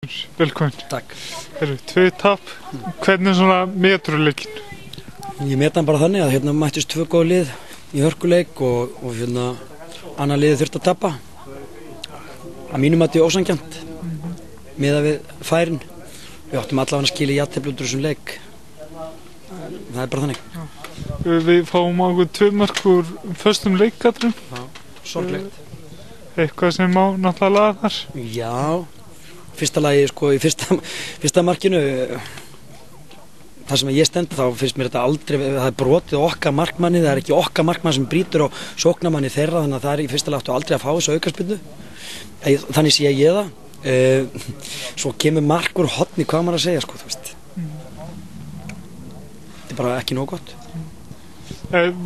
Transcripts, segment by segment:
Velkomin. Takk. Tvö tap. Hvernig svona metur leikinn? Ég meta hann bara þannig að hérna mættist tvö góð lið í hörkuleik og hérna annar liðið þurfti að tapa. Að mínum mati ósanngjarnt miðað við færin. Við áttum allavega að skilja jafntefli út úr þessum leik. Það er bara þannig. Við fáum ákveð 2 mörk úr föstum leikadrum. Sorglegt. Eitthvað sem má náttúrulega laga þar. Já. Fyrsta lagi, sko, í fyrsta markinu, þar sem ég stend, þá finnst mér þetta aldrei, það er brotið okkar markmanni, það er ekki okkar markmann sem brýtur á sóknarmanni þeirra, þannig að það er í fyrsta lagi áttu aldrei að fá þessu aukaspyrnu. Þannig sé ég það. Svo kemur mark úr horni, hvað maður að segja, sko, þú veist. Þetta er bara ekki nóg gott.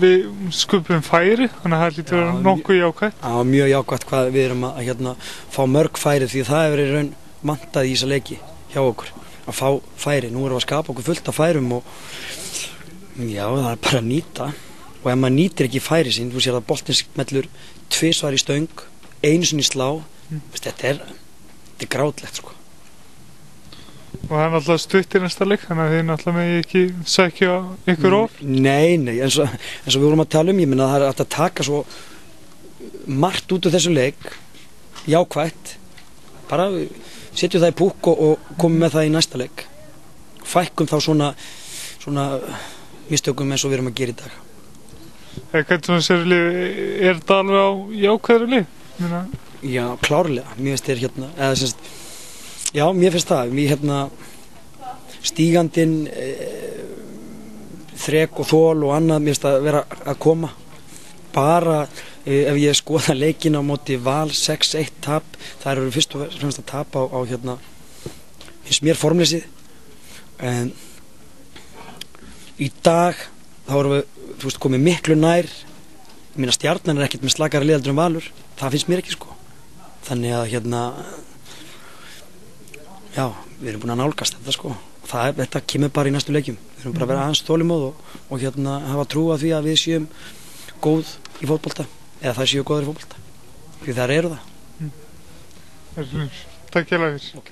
Við skupum færi, þannig að það lítur að vera nokkuð jákvætt. Já, mjög jákvætt hvað við erum að hérna, fá mörg færi, því það hefur í raun mantað í þessa leiki hjá okkur að fá færi. Nú erum við að skapa okkur fullt af færum og já, það er bara að nýta, og ef maður nýtir ekki færi sín, þú sér að boltinn smellur 2 svar í stöng, 1 sinni í slá, þetta er grátlegt, sko. Og það er náttúrulega stutt í næsta leik, þannig að þið náttúrulega með ekki sækja ykkur of. Nei, eins og við vorum að tala ég minna að það er að taka svo margt út úr þessu leik, jákvætt, bara setjum það í púk og komum með það í næsta leik. Fækkum þá svona mistökum eins og við erum að gera í dag. Hvernig svona sér lið, er þetta alveg á jákvæðri lið? Já, klárlega. Mér finnst þér hérna, eða semst, já, mér finnst það. Mér hérna stígandinn, þrek og þol og annað, mér finnst það vera að koma. Bara ef ég skoða leikinn á móti Val 6-1 tap, það eru fyrst og fremst að tapa á hérna finnst mér formleysið. En í dag þá erum við, þú veist, komið miklu nær. Mína Stjarnan er ekkert með slakari lið heldur en Valur, það finnst mér ekki, sko. Þannig að hérna já, við erum búin að nálgast þetta, sko. Þetta kemur bara í næstu leikjum. Við erum bara að vera aðeins þolinmóð og hérna hafa trú á því að við séum góð í fótbolta, eða það séu góður í fótbolta, því þar eru það. Takk hjá þér.